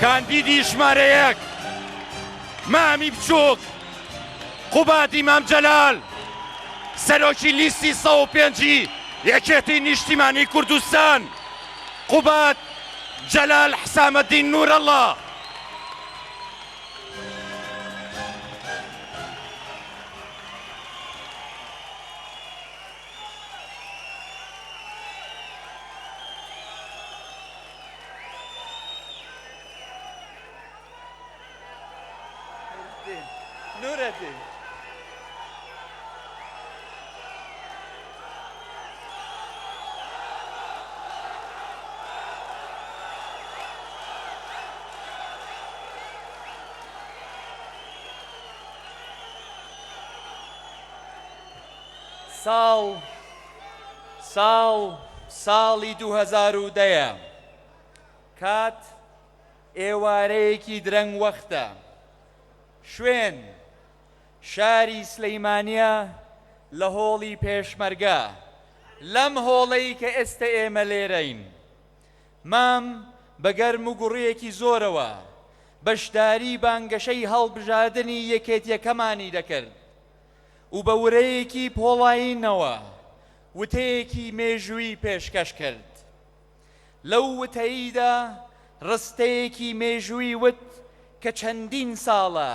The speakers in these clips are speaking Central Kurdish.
کاندیدی ژمارە یەک مامی بچووک قوباد ئیمام جەلال سەرۆکی لیستی 105 یەکێتی نیشتیمانی کوردستان قوباد جەلال حسامەدین نورەڵڵا نورەدین ساڵی 2010 کات ئێوارەیەکی درەنگ وەختە شوێن شاری سلەیمانیە لە هۆڵی پێشمەرگە لەم هۆڵەی کە ئێستا ئێمە لێرەین مام بە گەرم و گوڕیەکی زۆرەوە بەشداری بانگەشەی هەڵبژاردننی یەکێتیەکەمانی دەکرد و بە ورەیەکی پۆڵاینەوە وتەیەکی مێژووی پێشکەش کرد لەو وتەیدا ڕستەیەکی مێژووی وت کە چەندین ساڵە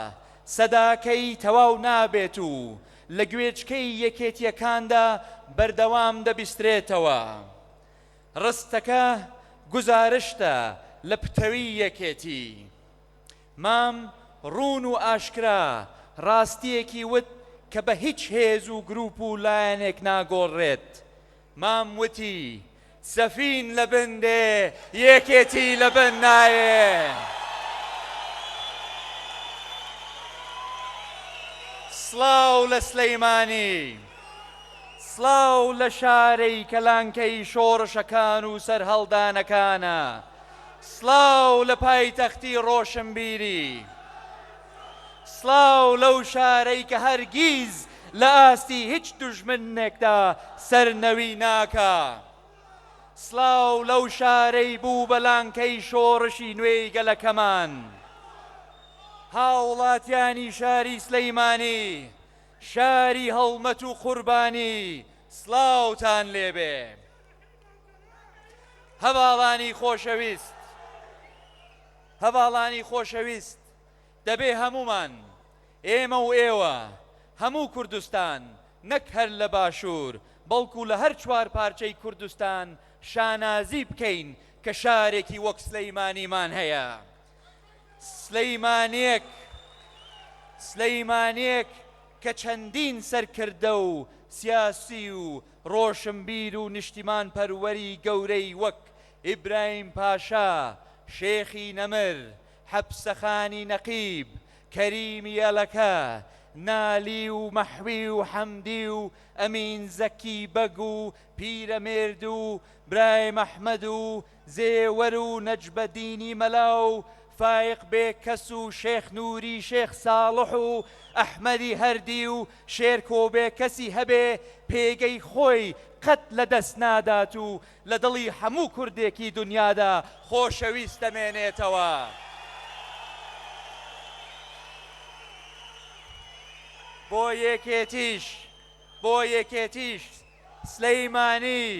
سەداکەی تەواو نابێت و لە گوێچکەی یەکێتیەکاندا بەردەوام دەبیسترێتەوە ڕستەکە گوزارشتە لە پتەوی یەکێتی مام ڕوون و ئاشکرا ڕاستیەکی وت کە بە هیچ هێز و گروپ و لایەنێک ناگۆڕێت مام وتی سەفین لە بندێ یەکێتی لە بن نایێ سڵاو لە سلەیمانی سڵاو لە شارەی کەلانکەی شۆڕشەکان و سەرهەڵدانەکانە سڵاو لە پایتەختی ڕۆشنبیری سڵاو لەو شارەی کە هەرگیز لە ئاستی هیچ دوژمنێکدا سەرنەوی ناکا سڵاو لەو شارەی بوو بەلانکەی شۆڕشی نوێی گەلەکەمان هاوڵاتیانی شاری سلەیمانی شاری هەڵمەت و قوربانی سڵاوتان لێبێ هەواڵانی خۆشەویست دەبێ هەمومان ئێمە و ئێوە هەموو کوردستان نەک هەر لە باشوور بەڵکو لە هەر چوار پارچەی کوردستان شانازی بکەین کە شارێکی وەک سلەیمانیمان هەیە سلەیمانیەک کە چەندین سەرکردە و سیاسی و ڕۆشنبیر و نیشتیمان پەروەری گەورەی وەک ئیبراهیم پاشا شێخی نەمر حەبسەخانی نەقیب کەریمی ئەلەکە نالی و مەحوی و حەمدی و ئەمین زەکی بەگ و پیرەمێرد و برای مەحمەد و زێوەر و نەجبەدینی مەلا و فایق بێکەس و شێخ نووری شێخ ساڵح و ئەحمەدی هەردی و شێرکۆ بێکەسی هەبێ پێگەی خۆی قەت لە دەست نادات و لە دڵی هەموو کوردێکی دنیادا خۆشەویست دەمێنێتەوە بۆ یەکێتیش سلەیمانی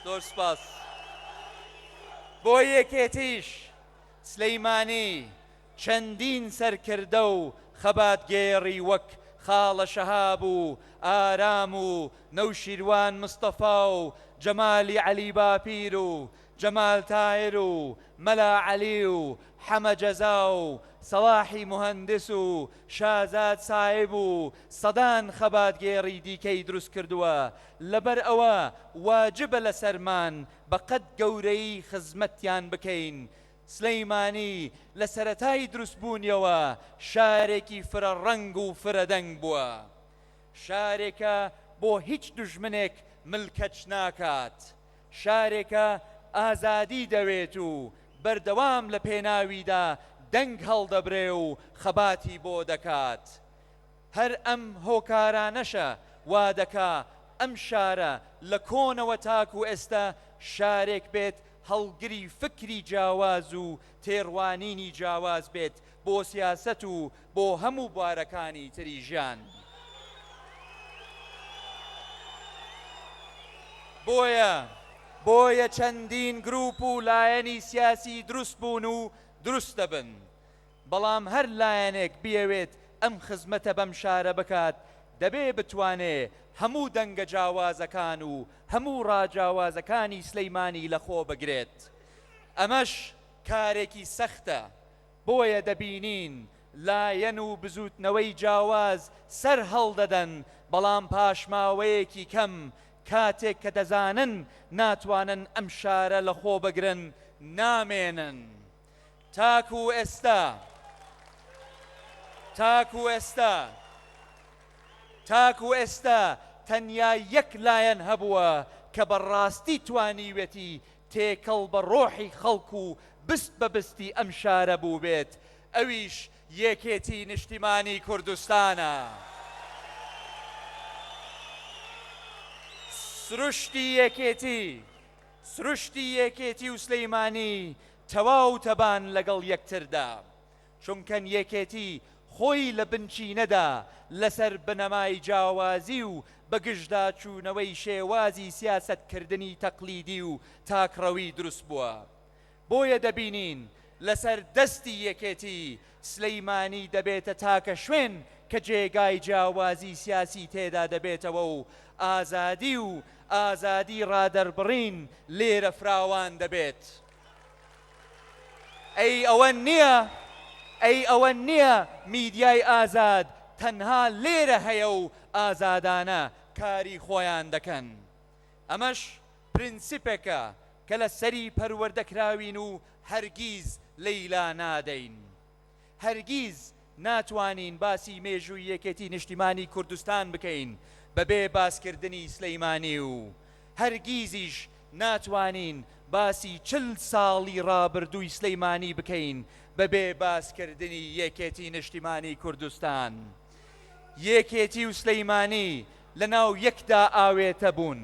زۆر سپاس بۆ یەکێتیش سلەیمانی چەندین سەرکردە و خەباتگێڕی وەک خاڵە شەهاب و ئارام و نەوشیروان مستەفا و جەمالی عەلی باپیر و جەمال تایر و مەلا عەلی و حەمە جەزا و سەڵاحی مهندس و شازاد سایب و سەدان خەباتگێڕی دیکەی دروست کردووە لەبەر ئەوە واجبە لە سەرمان بە قەد گەورەی خزمەتیان بکەین سلەیمانی لە سەرەتای دروستبوونیەوە شارێکی فرە ڕەنگ و فرەدەنگ بووە شارێکە بۆ هیچ دوژمنێک ملکەچ ناکات شارێکە ئازادی دەوێت و بەردەوام لە پێناویدا دەنگ هەڵدەبرێ و خەباتی بۆ دەکات هەر ئەم هۆکارانەشە وا دەکا ئەم شارە لە کۆنەوە تاکو ئێستا شارێک بێت هەڵگری فکری جیاواز و تێڕوانینی جیاواز بێت بۆ سیاسەت و بۆ هەموو بوارەکانی تری ژیان. بۆیە چەندین گروپ و لایەنی سیاسی دروست بوون و دروست دەبن، بەڵام هەر لایەنێک بیەوێت ئەم خزمەتە بەم شارە بکات دەبێ بتوانێ هەموو دەنگە جیاوازەکان و هەموو ڕاجیاوازەکانی سلەیمانی لەخۆ بگرێت. ئەمەش کارێکی سەختە، بۆیە دەبینین لایەن و بزوتنەوەی جیاواز سەر هەڵدەدەن، بەڵام پاشماوەیەکی کەم کاتێک کە دەزانن ناتوانن ئەم شارە لەخۆ بگرن نامێنن. تاکو ئێستا تەنیا یەک لایەن هەبووە کە بەڕاستی توانیوێتی تێکەڵ بە ڕۆحی خەڵک و بست بە بستی ئەم شارە بوو بێت، ئەویش یەکێتی نیشتیمانی کوردستانە. سروشتی یەکێتی و سلەیمانی تەواو تەبان لەگەڵ یەکتردا، چونکەن یەکێتی خۆی لە بنچینەدا لەسەر بنەمای جیاوازی و بەگشتدا چوونەوەی شێوازی سیاسەتکردنی تەقلیدی و تاکڕەوی دروست بووە. بۆیە دەبینین لەسەر دەستی یەکێتی سلەیمانی دەبێتە تاکە شوێن کە جێگای جیاوازی سیاسی تێدا دەبێتەوە و ئازادی ڕادەربڕین لێرە فراوان دەبێت. ئەوە نییە میدیای ئازاد تەنها لێرە هەیە و ئازادانە کاری خۆیان دەکەن. ئەمەش پرینسیپێکە کە لە سەری پەروەردەکراوین و هەرگیز لەیلا نادەین. هەرگیز ناتوانین باسی مێژووی یەکێتی نیشتیمانی کوردستان بکەین بەبێ باسکردنی سلەیمانی و هەرگیزیش ناتوانین باسی 40 ساڵی ڕابردووی سلەیمانی بکەین بەبێ باسکردنی یەکێتی نیشتیمانی کوردستان. یەکێتی و سلەیمانی لەناو یەکدا ئاوێتە بوون،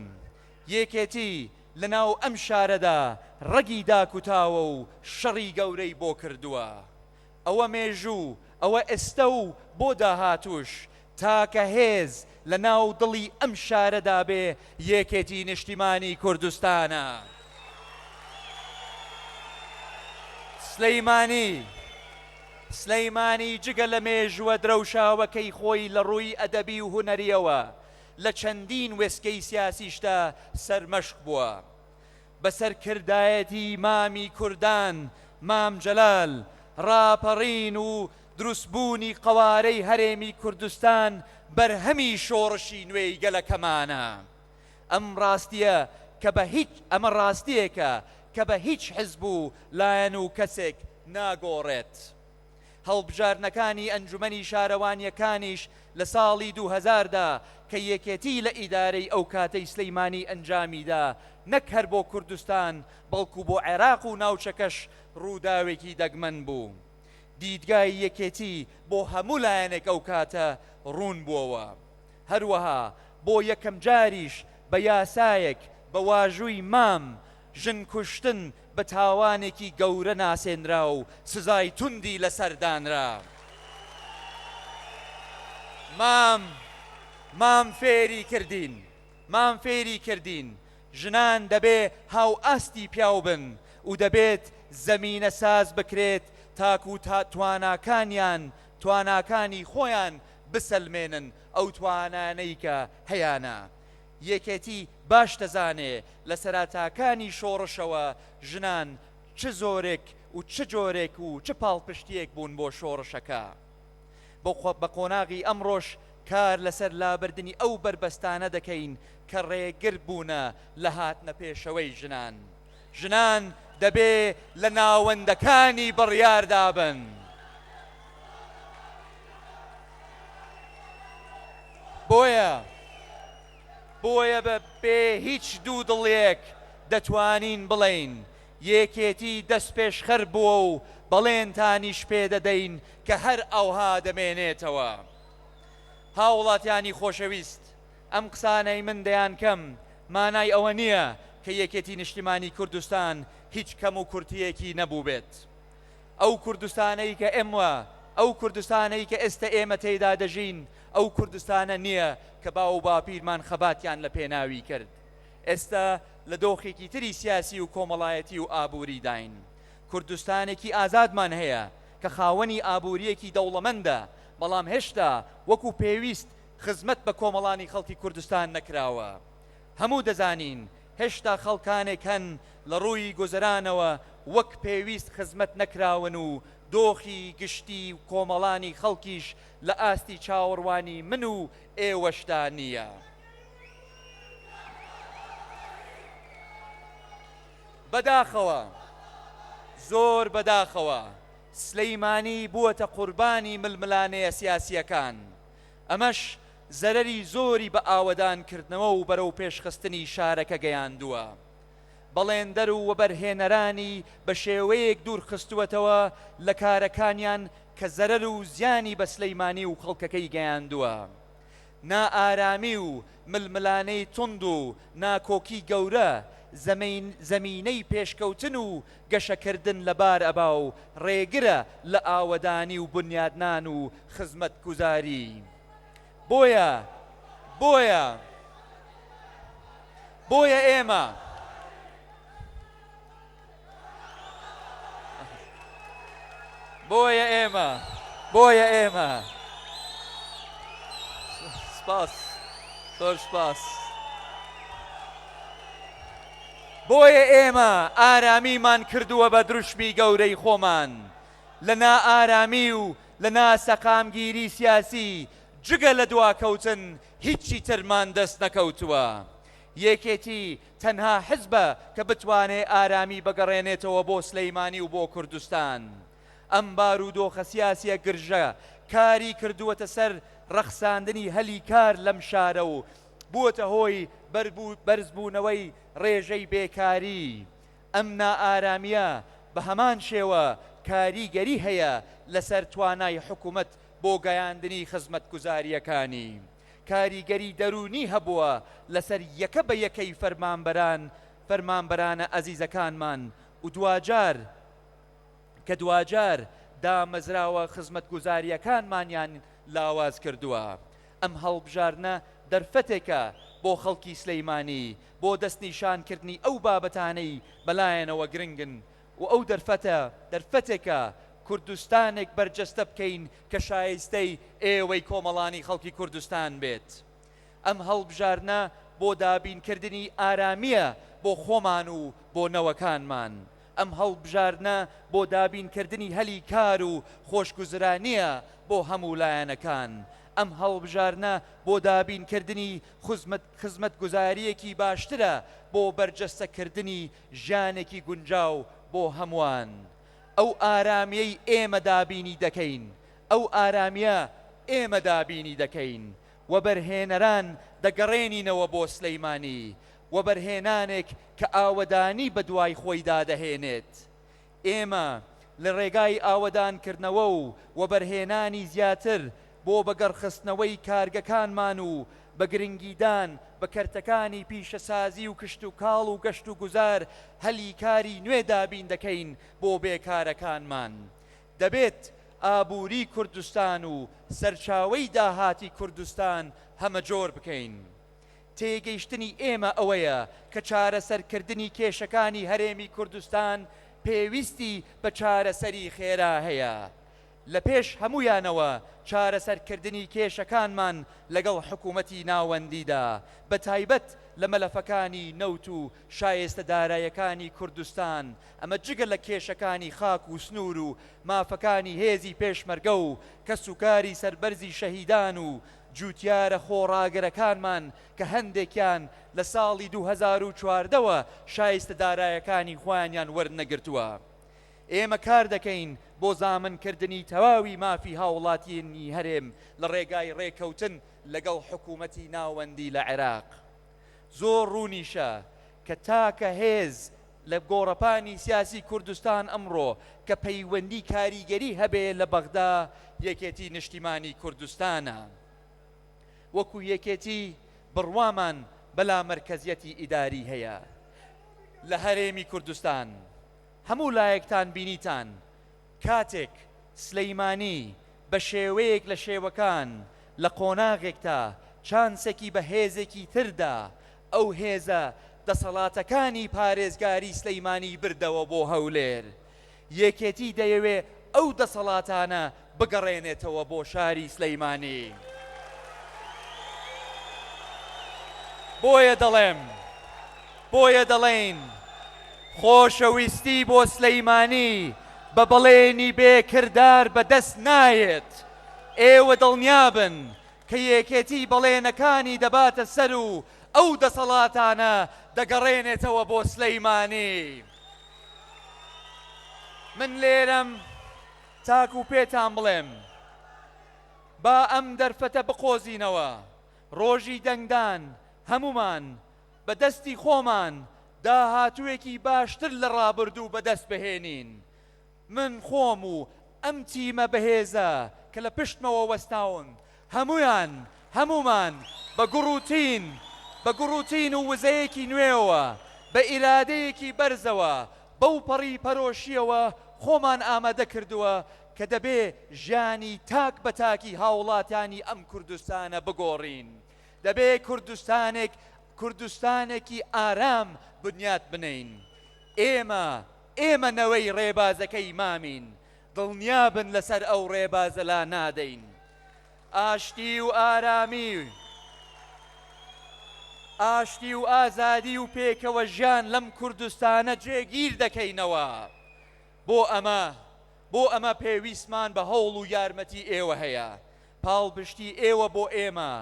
یەکێتی لەناو ئەم شارەدا ڕەگی داکوتاوە و شەڕی گەورەی بۆ کردووە. ئەوە مێژوو، ئەوە ئێستا و بۆ داهاتوش تاکە هێز لە ناو دڵی ئەم شارەدا بێ یەکێتی نیشتیمانی کوردستانە. سلەیمانی جگە لە مێژووە درەوشاوەکەی خۆی لە ڕووی ئەدەبی و هونەریەوە لە چەندین وێستگەی سیاسیشدا سەرمەشق بووە. بەسەرکردایەتی مامی کوردان مام جەلال ڕاپەڕین و دروستبوونی قەوارەی هەرێمی کوردستان بەرهەمی شۆڕشی نوێی گەلەکەمانە. ئەمە ڕاستیەکە کە بە هیچ حزب و لایەن و کەسێک ناگۆڕێت. هەڵبژارنەکانی ئەنجومەنی شارەوانیەکانیش لە ساڵی 2000دا کە یەکێتی لە ئیدارەی ئەو کاتەی سلەیمانی ئەنجامیدا نەک هەر بۆ کوردستان بەڵکو بۆ عێراق و ناوچەکەش ڕووداوێکی دەگمەن بوو. دیدگای یەکێتی بۆ هەموو لایەنێک ئەو کاتە ڕوون بووەوە. هەروەها بۆ یەکەم جاریش بە یاسایەک بە واژووی مام ژن کوشتن بە تاوانێکی گەورە ناسێنرا و سزای توندی لەسەردانرا. مام فێری کردین ژنان دەبێ هاو ئاستی پیاو بن و دەبێت زەمینە ساز بکرێت تاکو تواناکانی خۆیان بسەلمێنن ئەو توانانەی کە هەیانە. یەکێتی باش دەزانێ لە سەراتاکانی شۆڕشەوە ژنان چ زۆرێک و چ جۆرێک و چ پاڵپشتیەک بوون بۆ شۆڕشەکە. بە قۆناغی ئەمڕۆژ کار لەسەر لابردنی ئەو بربەستانە دەکەین کە ڕێگر بوونە لە هاتنە پێشەوەی ژنان دەبێ لە ناوەندەکانی بڕیاردا بن. بۆیە بێ هیچ دوو دڵێک دەتوانین بڵێین یەکێتی دەست پێشخەر بووە و بەڵێنتانیش پێدەدەین کە هەر ئەوها دەمێنێتەوە. هاوڵاتیانی خۆشەویست، ئەم قسانەی من دەیان کەم مانای ئەوە نییە کە یەکێتی نیشتیمانی کوردستان هیچ کەم و کورتیەکی نەبوو بێت. ئەو کوردستانەی کە ئێمە ئەو کوردستانەی کە ئێستا ئێمە تێیدا دەژین ئەو کوردستانە نییە کە باو و باپیرمان خەباتیان لە پێناوی کرد. ئێستا لە دۆخێکی تری سیاسی و کۆمەڵایەتی و ئابووری داین. کوردستانێکی ئازادمان هەیە کە خاوەنی ئابووریەکی دەوڵەمەندە، بەڵام هێشتا وەکو پێویست خزمەت بە کۆمەڵانی خەڵکی کوردستان نەکراوە. هەموو دەزانین هێشتا خەڵکانێک هەن لە ڕووی گۆزەرانەوە وەک پێویست خزمەت نەکراون و دۆخی گشتی و کۆمەڵانی خەڵکیش لە ئاستی چاوەڕوانی من و ئێوەشدا نییە. بەداخەوە زۆر بەداخەوە سلەیمانی بووەتە قوربانی ململانەیە سیاسیەکان. ئەمەش زەرەری زۆری بە ئاوەدانکردنەوە و بەرەو پێشخستنی شارەکە گەیاندووە. بەڵێندەر و وەبەرهێنەرانی بە شێوەیەک دوور خستووەتەوە لە کارەکانیان کە زەرەر و زیانی بە سلەیمانی و خەڵکەکەی گەیاندووە. نائارامی و ململانەی تند و ناکۆکی گەورە زەمینەی پێشکەوتن و گەشەکردن لەبار ئەبا و ڕێگرە لە ئاوەدانی و بنیادنان و خزمەت گوزاری. بۆیە ئێمە سپاس، زۆر سپاس. بۆیە ئێمە ئارامیمان کردووە بە دروشمی گەورەی خۆمان. لە نائارامی و لە ناسەقامگیری سیاسی جگە لە دواکەوتن هیچی ترمان دەست نەکەوتووە. یەکێتی تەنها حزبە کە بتوانێت ئارامی بگەڕێنێتەوە بۆ سلەیمانی و بۆ کوردستان. ئەم بارودۆخە سیاسیە گرژە کاری کردووەتە سەر ڕەخساندنی هەلی کار لەم شارە و بووەتە هۆی بەرزبوونەوەی ڕێژەی بێکاری. ئەم نائارامیە بە هەمان شێوە کاریگەری هەیە لەسەر توانای حکوومەت بۆ گەیاندنی خزمەت گوزاریەکانی. کاریگەری دەرونی هەبووە لەسەر یەکە بە یەکەی فەرمانبەرانە ئەزیزەکانمان و دوجار دامەزراوە خزمەت گوزاریەکانمانیان لاواز کردووە. ئەم هەڵبژارنە دەرفەتێکە بۆ خەڵکی سلەیمانی بۆ دەستنیشانکردنی ئەو بابەتانەی بەلایەنەوە گرنگن و ئەو دەرفەتێکە کوردستانێک بەرجەستە بکەین کە شایستەی ئێوەی کۆمەڵانی خەڵکی کوردستان بێت. ئەم هەڵبژارنە بۆ دابینکردنی ئارامیە بۆ خۆمان و بۆ نەوەکانمان. ئەم هەڵبژارنە بۆ دابینکردنی هەلی کار و خۆشگوزرانیە بۆ هەموو لایەنەکان. ئەم هەڵبژارنە بۆ دابینکردنی خزمەت گوزاریەکی باشترە بۆ بەرجەستەکردنی ژیانێکی گونجاو بۆ هەمووان. ئەو ئارامیەی ئێمە دابینی دەکەین، ئەو ئارامیە ئێمە دابینی دەکەین. وەبەرهێنەران دەگەڕێنینەوە بۆ سلەیمانی، وەبەرهێنانێک کە ئاوەدانی بە دوای خۆی دادەهێنێت. ئێمە لە ڕێگای ئاوەدانکردنەوە و وەبەرهێنانی زیاتر بۆ بەگەڕخستنەوەی کارگەکانمان و بە گرنگیدان بە کەرتەکانی پیشەسازی و کشت و کاڵ و گەشت و گوزار هەلی کاری نوێ دابین دەکەین بۆ بێکارەکانمان. دەبێت ئابووری کوردستان و سەرچاوەی داهاتی کوردستان هەمەجۆر بکەین. تێگەیشتنی ئێمە ئەوەیە کە چارەسەرکردنی کێشەکانی هەرێمی کوردستان پێویستی بە چارەسەری خێرا هەیە. لە پێش هەمویانەوە چارەسەرکردنی کێشەکانمان لەگەڵ حکوومەتی ناوەندیدا بە تایبەت لە مەلەفەکانی نەوت و شایستە دارایەکانی کوردستان. ئەمە جگە لە کێشەکانی خاک و سنوور و مافەکانی هێزی پێشمەرگە و کەس و کاری سەربەرزی شەهیدان و جوتیارە خۆڕاگەرەکانمان کە هەندێکیان لە ساڵی 2014ەوە شایستە دارایەکانی خۆیانیان وەرنەگرتووە. ئێمە کار دەکەین بۆ زامنکردنی تەواوی مافی هاوڵاتیانی هەرێم لە ڕێگای ڕێکەوتن لەگەڵ حکوومەتی ناوەندی لە عێراق. زۆر ڕوونیشە کە تاکە هێز لە گۆڕەپانی سیاسی کوردستان ئەمڕۆ کە پەیوەندی کاریگەری هەبێ لە بەغدا یەکێتی نیشتیمانی کوردستانە. وەکو یەکێتی بڕوامان بەلا مرکزیەتی ئیداری هەیە. لە هەرێمی کوردستان هەموو لایەکتان بینیتان کاتێک سلەیمانی بە شێوەیەک لە شێوەکان لە قۆناغێکدا چانسێکی بە هێزێکی تردا ئەو هێزە دەسەڵاتەکانی پارێزگاری سلەیمانی بردەوە بۆ هەولێر. یەکێتی دەیەوێ ئەو دەسەڵاتانە بگەڕێنێتەوە بۆ شاری سلەیمانی. بۆیە دەڵێن خۆشەویستی بۆ سلەیمانی بە بەڵێنی بێکردار بەدەست نایێت. ئێوە دڵنیابن کە یەکێتی بەڵێنەکانی دەباتە سەر و ئەو دەسەڵاتانە دەگەڕێنێتەوە بۆ سلەیمانی. من لێرەم تاکو پێتان بڵێم با ئەم دەرفەتە بقۆزینەوە. ڕۆژی دەنگدان هەمومان بە دەستی خۆمان داهاتووێکی باشتر لە ڕابردوو بەدەست بهێنین. من خۆم و ئەم تیمە بەهێزە کە لە پشتمەوە وەستاون هەمومان بە گوڕوتین و وزەیەکی نوێەوە بە ئیرادەیەکی بەرزەوە بەو پەڕی پەرۆشیەوە خۆمان ئامادە کردووە کە دەبێ ژیانی تاک بە تاکی هاوڵاتیانی ئەم کوردستانە بگۆڕین. دەبێ کوردستانێکی ئارام بنیات بنین. ئێمە نەوەی ڕێبازەکەی مامین. دڵنیابن لەسەر ئەو ڕێبازە لا نادەین. ئاشتی و ئارامی و ئازادی و پێکەوە ژیان لەم کوردستانە جێگیر دەکەینەوە. بۆ ئەمە پێویستمان بە هەوڵ و یارمەتی ئێوە هەیە. پاڵپشتی ئێوە بۆ ئێمە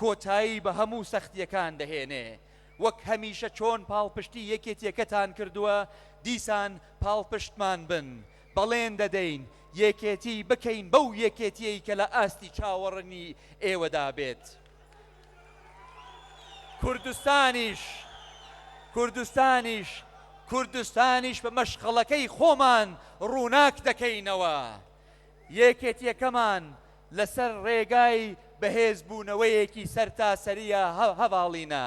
کۆتایی بە هەموو سەختیەکان دەهێنێ. وەک هەمیشە چۆن پاڵپشتی یەکێتیەکەتان کردووە دیسان پاڵپشتمان بن. بەڵێن دەدەین یەکێتی بکەین بەو یەکێتیەی کە لە ئاستی چاوەڕنی ئێوەدا بێت. کوردستانیش بە مەشغەڵەکەی خۆمان ڕووناک دەکەینەوە. یەکێتیەکەمان لەسەر ڕێگای بەهێزبوونەوەیەکی سەرتاسەریە هەواڵینە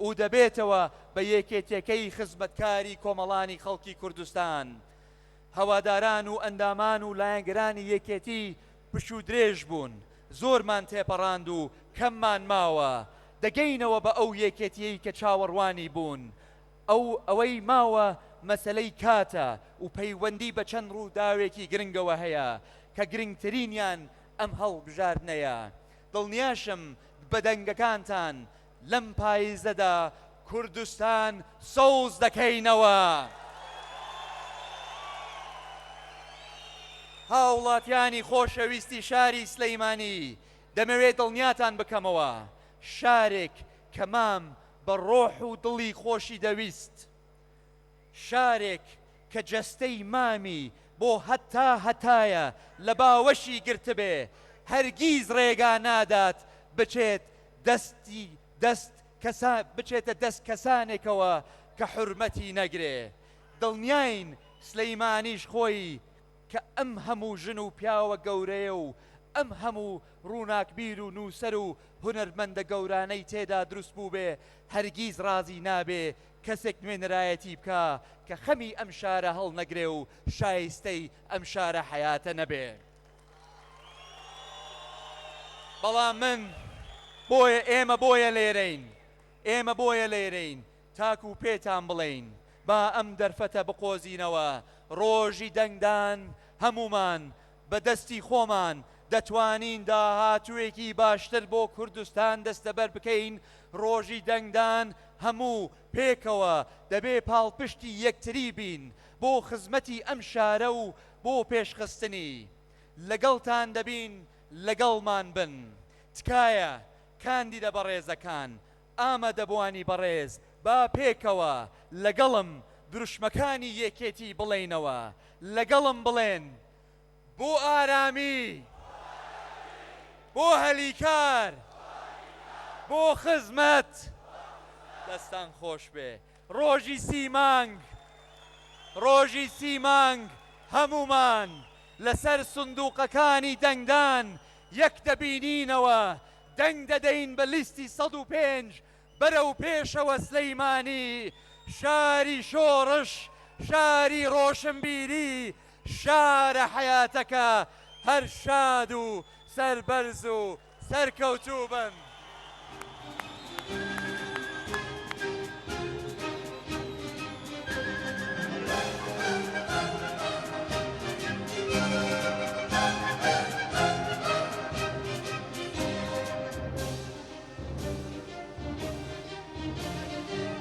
و دەبێتەوە بە یەکێتیەکەی خزمەتکاری کۆمەڵانی خەڵکی کوردستان. هەواداران و ئەندامان و لایەنگەرانی یەکێتی پش و درێژ بوون. زۆرمان تێپەڕاند و کەممان ماوە. دەگەینەوە بە ئەو یەکێتیەی کە چاوەڕوانی بوون. ئەوەی ماوە مەسەلەی کاتە و پەیوەندی بە چەند ڕووداوێکی گرنگەوە هەیە کە گرنگترینیان ئەم هەڵبژاردنەیە. دڵنیاشم بە دەنگەکانتان لەم پاییزەدا کوردستان سەوز دەکەینەوە. هاوڵاتیانی خۆشەویستی شاری سلەیمانی دەمەوێت دڵنیاتان بکەمەوە شارێک کە مام بە ڕۆح و دڵی خۆشی دەویست. شارێک کە جەستەی مامی بۆ هەتایە لە باوەشی گرتبێ هەرگیز ڕێگا نادات بچێتە دەست کەسانێکەوە کە حورمەتی نەگرێ. دڵنیاین سلەیمانیش خۆی کە ئەم هەموو ژن و پیاوە گەورەیە و ئەم هەموو ڕووناکبیر و نووسەر و هونەرمەندە گەورانەی تێدا دروست بوو بێ هەرگیز ڕازی نابێ کەسێک نوێنەرایەتی بکە کە خەمی ئەم شارە هەڵ نەگرێ و شایستەی ئەم شارە حیاتە نەبێ. بەڵام ئێمە بۆیە لێرەین تاکو و پێتان بڵێین با ئەم دەرفەتە بقۆزینەوە. ڕۆژی دەنگدان هەمومان بە دەستی خۆمان دەتوانین داهاتووێکی باشتر بۆ کوردستان دەستەبەر بکەین. ڕۆژی دەنگدان هەموو پێکەوە دەبێ پاڵپشتی یەکتری بین بۆ خزمەتی ئەم شارە و بۆ پێشخستنی. لەگەڵتان دەبین لەگەڵمان بن. تکایە کاندیدە بەڕێزەکان ئامادەبوانی بەڕێز با پێکەوە لەگەڵم دروشمەکانی یەکێتی بڵێنەوە. لەگەڵم بڵێن بۆ ئارامی، بۆ هەلیکار، بۆ خزمەت. دەستان خۆش بێ. ڕۆژی سیمانگ هەمومان لەسەر سندووقەکانی دەنگدان یەک دەبینینەوە دەنگ دەدەین بە لیستی 105 بەرەو پێشەوە سلەیمانی شاری شۆڕش شاری ڕۆشنبیری شارە حیاتەکە هەر شاد و سەربەرز و سەرکەوتوو بن.